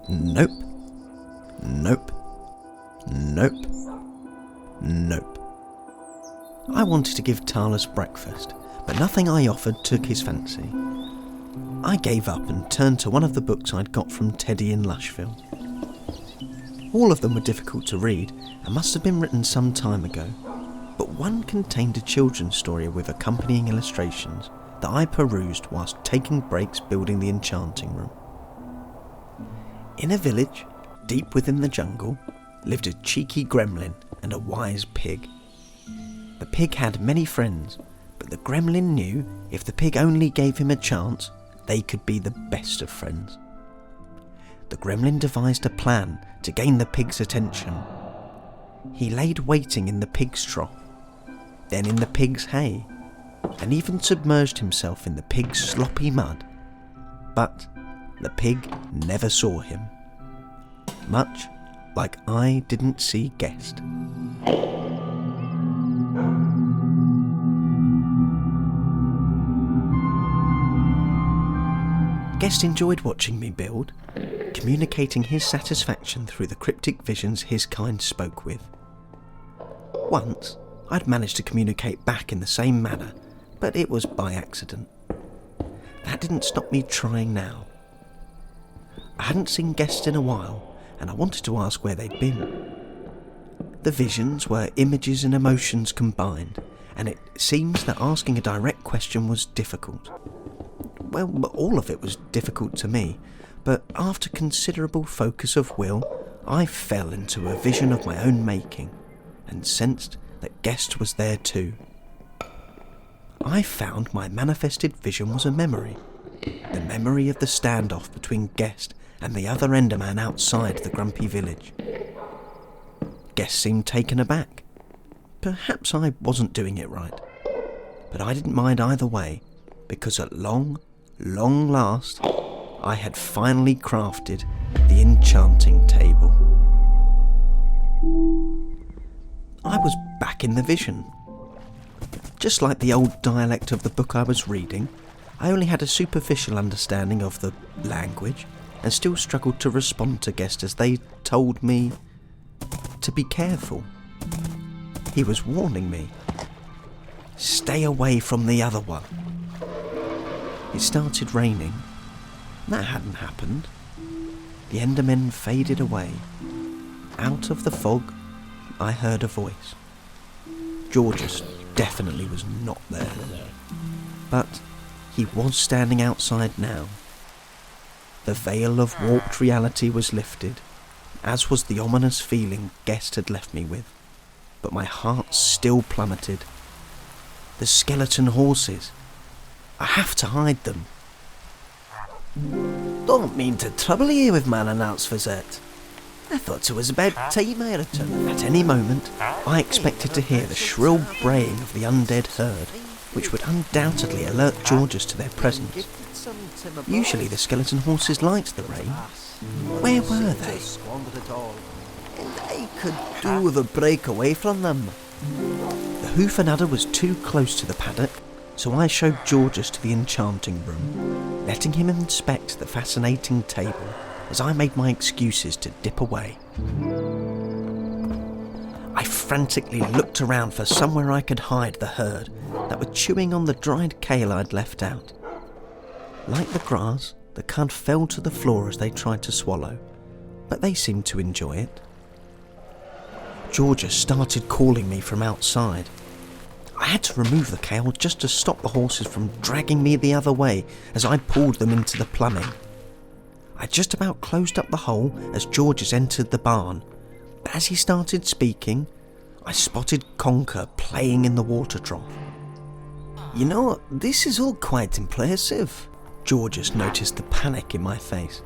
Nope. Nope. Nope. Nope. I wanted to give Talus breakfast, but nothing I offered took his fancy. I gave up and turned to one of the books I'd got from Teddy in Lushville. All of them were difficult to read and must have been written some time ago, but one contained a children's story with accompanying illustrations that I perused whilst taking breaks building the enchanting room. In a village, deep within the jungle, lived a cheeky gremlin and a wise pig. The pig had many friends, but the gremlin knew if the pig only gave him a chance, they could be the best of friends. The gremlin devised a plan to gain the pig's attention. He laid waiting in the pig's trough, then in the pig's hay, and even submerged himself in the pig's sloppy mud. But the pig never saw him, much like I didn't see Guest. Guest enjoyed watching me build, communicating his satisfaction through the cryptic visions his kind spoke with. Once, I'd managed to communicate back in the same manner, but it was by accident. That didn't stop me trying now. I hadn't seen Guest in a while, and I wanted to ask where they'd been. The visions were images and emotions combined, and it seems that asking a direct question was difficult. Well, all of it was difficult to me, but after considerable focus of will, I fell into a vision of my own making, and sensed that Guest was there too. I found my manifested vision was a memory. The memory of the standoff between Guest and the other Enderman outside the grumpy village. Guest seemed taken aback. Perhaps I wasn't doing it right. But I didn't mind either way, because at long last, I had finally crafted the enchanting table. I was back in the vision. Just like the old dialect of the book I was reading, I only had a superficial understanding of the language and still struggled to respond to Guest as they told me to be careful. He was warning me. Stay away from the other one. It started raining. That hadn't happened. The Endermen faded away. Out of the fog, I heard a voice. Georges definitely was not there. But he was standing outside now. The veil of warped reality was lifted, as was the ominous feeling Guest had left me with. But my heart still plummeted. The skeleton horses. I have to hide them. Don't mean to trouble you with my unannounced visit. I thought it was about time I returned. At any moment, I expected to hear the shrill braying of the undead herd, which would undoubtedly alert Georges to their presence. Usually the skeleton horses liked the rain. Where were they? And I could do with a break away from them. The hoof and udder was too close to the paddock, so I showed Georges to the enchanting room, letting him inspect the fascinating table as I made my excuses to dip away. I frantically looked around for somewhere I could hide the herd that were chewing on the dried kale I'd left out. Like the grass, the cud fell to the floor as they tried to swallow, but they seemed to enjoy it. Georgia started calling me from outside. I had to remove the kale just to stop the horses from dragging me the other way as I pulled them into the plumbing. I just about closed up the hole as Georges entered the barn, but as he started speaking, I spotted Conker playing in the water trough. You know, this is all quite impressive. Georges noticed the panic in my face.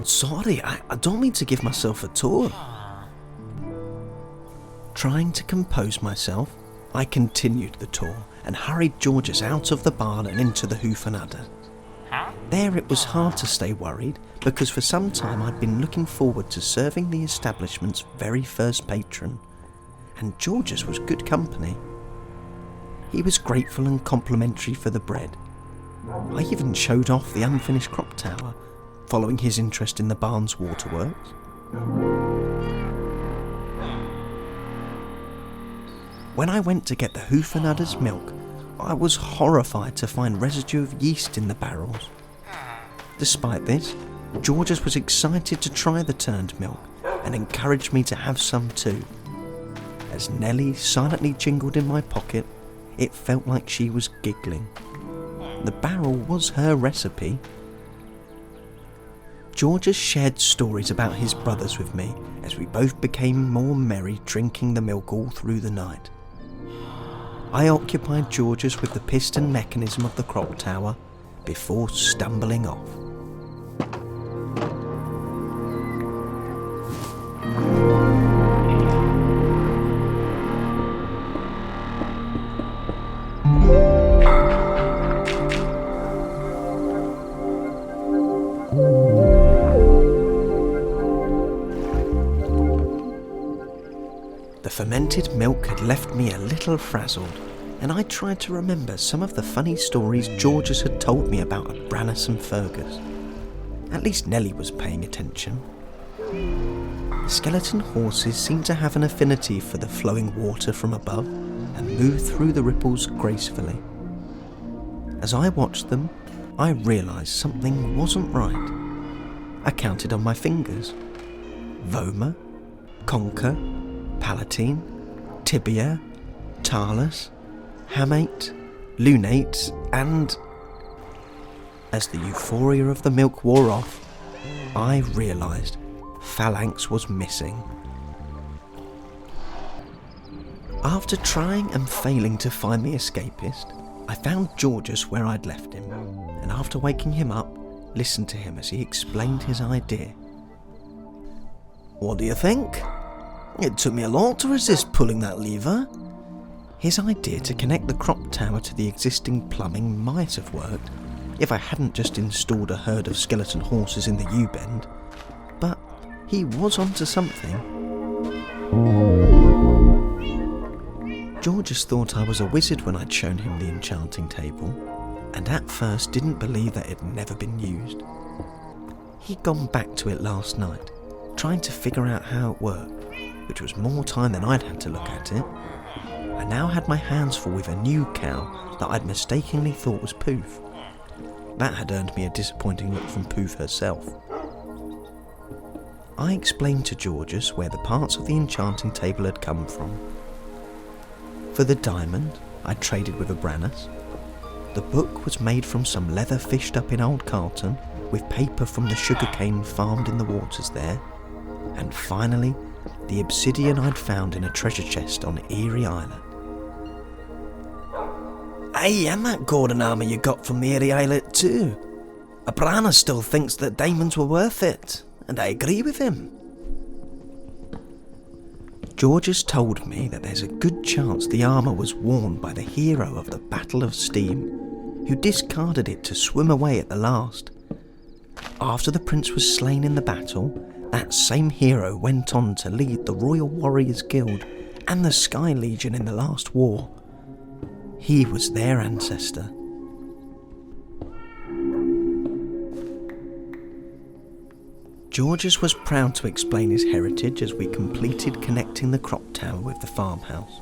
Sorry, I don't mean to give myself a tour. Trying to compose myself, I continued the tour and hurried Georges out of the barn and into the hoof and udder. There it was hard to stay worried, because for some time I'd been looking forward to serving the establishment's very first patron, and Georges was good company. He was grateful and complimentary for the bread. I even showed off the unfinished crop tower, following his interest in the barn's waterworks. When I went to get the Hoofenudder's milk, I was horrified to find residue of yeast in the barrels. Despite this, Georges was excited to try the turned milk and encouraged me to have some too. As Nellie silently jingled in my pocket, it felt like she was giggling. The barrel was her recipe. Georges shared stories about his brothers with me as we both became more merry drinking the milk all through the night. I occupied Georges with the piston mechanism of the clock tower before stumbling off. The fermented milk had left me a little frazzled, and I tried to remember some of the funny stories Georges had told me about Brannis and Fergus. At least Nellie was paying attention. Skeleton horses seemed to have an affinity for the flowing water from above and moved through the ripples gracefully. As I watched them, I realised something wasn't right. I counted on my fingers. Vomer, Conker, Palatine, Tibia, Talus, Hamate, Lunate, and... As the euphoria of the milk wore off, I realised Phalanx was missing. After trying and failing to find the escapist, I found Georges where I'd left him, and after waking him up, listened to him as he explained his idea. What do you think? It took me a lot to resist pulling that lever. His idea to connect the crop tower to the existing plumbing might have worked if I hadn't just installed a herd of skeleton horses in the U-bend, but he was onto something. Georges thought I was a wizard when I'd shown him the enchanting table, and at first didn't believe that it had never been used. He'd gone back to it last night, trying to figure out how it worked, which was more time than I'd had to look at it. I now had my hands full with a new cow that I'd mistakenly thought was Poof. That had earned me a disappointing look from Poof herself. I explained to Georges where the parts of the enchanting table had come from. For the diamond, I traded with a Brannis. The book was made from some leather fished up in old Carlton, with paper from the sugarcane farmed in the waters there. And finally, the obsidian I'd found in a treasure chest on Eerie Islet. Aye, and that golden armour you got from the Eerie Islet too. Brannis still thinks that diamonds were worth it, and I agree with him. Georges told me that there's a good chance the armour was worn by the hero of the Battle of Steam, who discarded it to swim away at the last. After the prince was slain in the battle, that same hero went on to lead the Royal Warriors Guild and the Sky Legion in the last war. He was their ancestor. Georges was proud to explain his heritage as we completed connecting the crop tower with the farmhouse.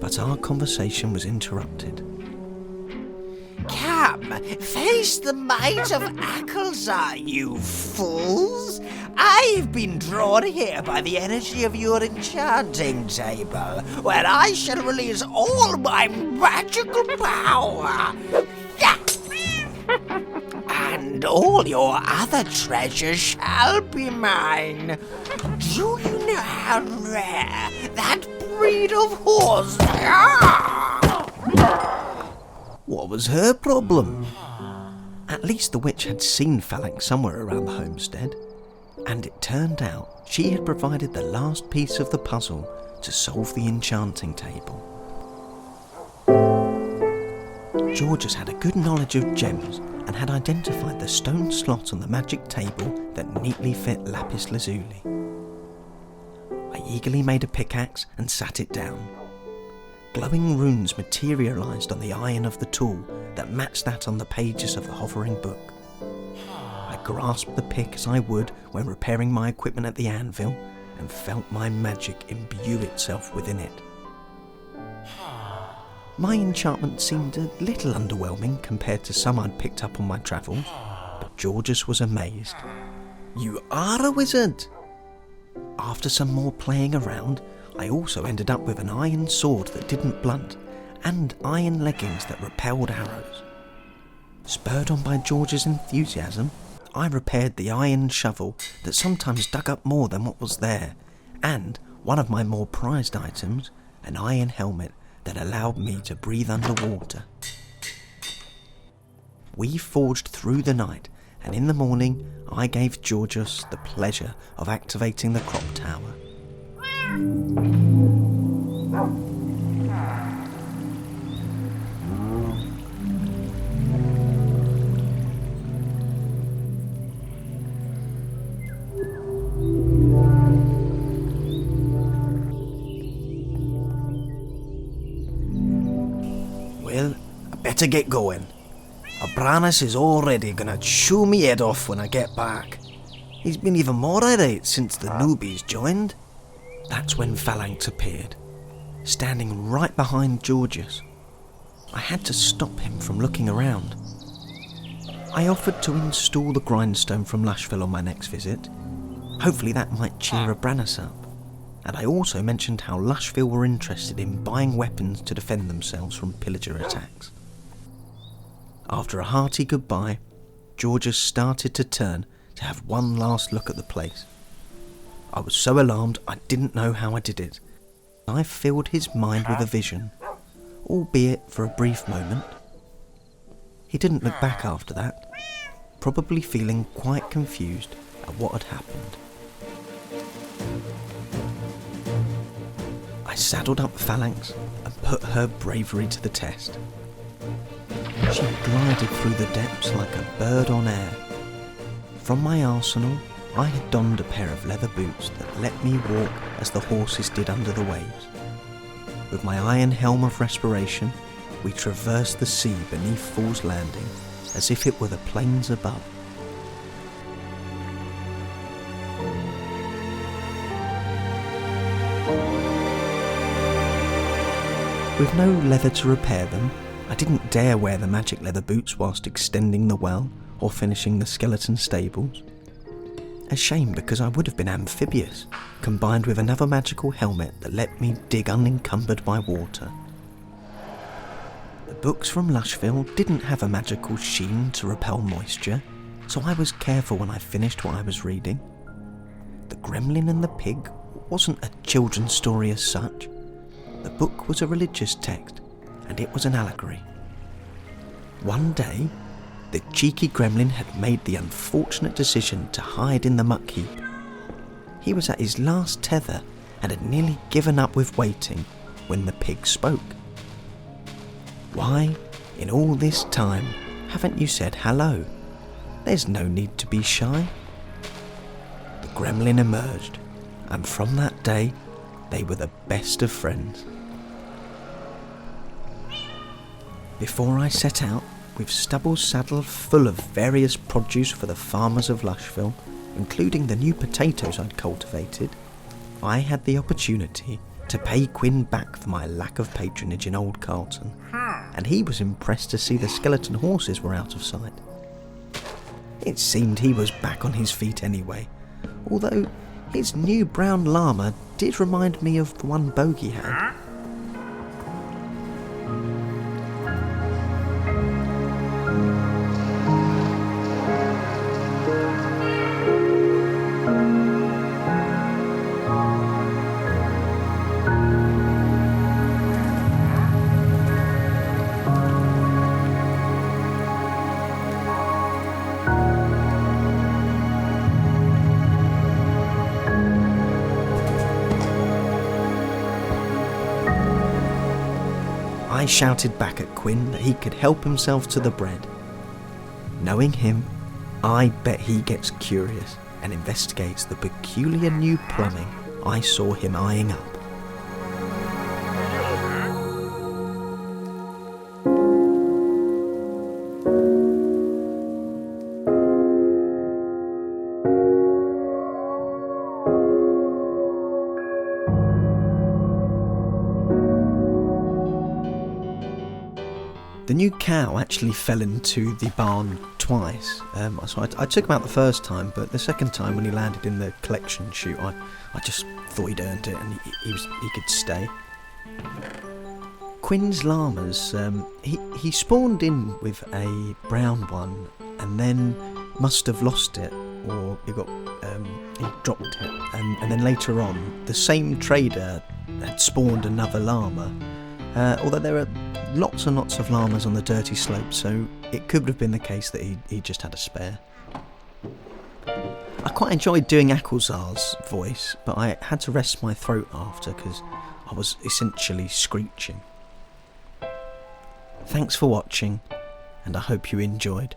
But our conversation was interrupted. Come, face the might of Acklezar, you fools! I've been drawn here by the energy of your enchanting table, where I shall release all my magical power! And all your other treasures shall be mine. Do you know how rare that breed of horse? What was her problem? At least the witch had seen Phalanx somewhere around the homestead, and it turned out she had provided the last piece of the puzzle to solve the enchanting table. Georges had a good knowledge of gems and had identified the stone slot on the magic table that neatly fit lapis lazuli. I eagerly made a pickaxe and sat it down. Glowing runes materialised on the iron of the tool that matched that on the pages of the hovering book. I grasped the pick as I would when repairing my equipment at the anvil and felt my magic imbue itself within it. My enchantment seemed a little underwhelming compared to some I'd picked up on my travels, but Georges was amazed. You are a wizard! After some more playing around, I also ended up with an iron sword that didn't blunt and iron leggings that repelled arrows. Spurred on by George's enthusiasm, I repaired the iron shovel that sometimes dug up more than what was there, and one of my more prized items, an iron helmet that allowed me to breathe underwater. We forged through the night, and in the morning I gave Georges the pleasure of activating the clock tower. Well, I better get going. Abranus is already gonna chew me head off when I get back. He's been even more irate since the newbies joined. That's when Phalanx appeared, standing right behind Georges. I had to stop him from looking around. I offered to install the grindstone from Lushville on my next visit. Hopefully that might cheer Abranus up. And I also mentioned how Lushville were interested in buying weapons to defend themselves from pillager attacks. After a hearty goodbye, Georges started to turn to have one last look at the place. I was so alarmed I didn't know how I did it. I filled his mind with a vision, albeit for a brief moment. He didn't look back after that, probably feeling quite confused at what had happened. I saddled up Phalanx and put her bravery to the test. She glided through the depths like a bird on air. From my arsenal, I had donned a pair of leather boots that let me walk as the horses did under the waves. With my iron helm of respiration, we traversed the sea beneath Fool's Landing as if it were the plains above. With no leather to repair them, I didn't dare wear the magic leather boots whilst extending the well or finishing the skeleton stables. A shame, because I would have been amphibious, combined with another magical helmet that let me dig unencumbered by water. The books from Lushville didn't have a magical sheen to repel moisture, so I was careful when I finished what I was reading. The Gremlin and the Pig wasn't a children's story as such. The book was a religious text, and it was an allegory. One day, the cheeky gremlin had made the unfortunate decision to hide in the muck heap. He was at his last tether and had nearly given up with waiting when the pig spoke. "Why, in all this time, haven't you said hello? There's no need to be shy." The gremlin emerged, and from that day, they were the best of friends. Before I set out, with stubbles saddled full of various produce for the farmers of Lushville, including the new potatoes I'd cultivated, I had the opportunity to pay Quinn back for my lack of patronage in Old Carlton, and he was impressed to see the skeleton horses were out of sight. It seemed he was back on his feet anyway, although his new brown llama did remind me of the one Bogey had. I shouted back at Quinn that he could help himself to the bread. Knowing him, I bet he gets curious and investigates the peculiar new plumbing I saw him eyeing up. new cow actually fell into the barn twice. So I took him out the first time, but the second time when he landed in the collection chute, I just thought he'd earned it and he could stay. Quinn's llamas, he spawned in with a brown one and then must have lost it, or he dropped it, and then later on the same trader had spawned another llama, although there are lots and lots of llamas on the dirty slope, so it could have been the case that he just had a spare. I quite enjoyed doing Aquazar's voice, but I had to rest my throat after because I was essentially screeching. Thanks for watching, and I hope you enjoyed.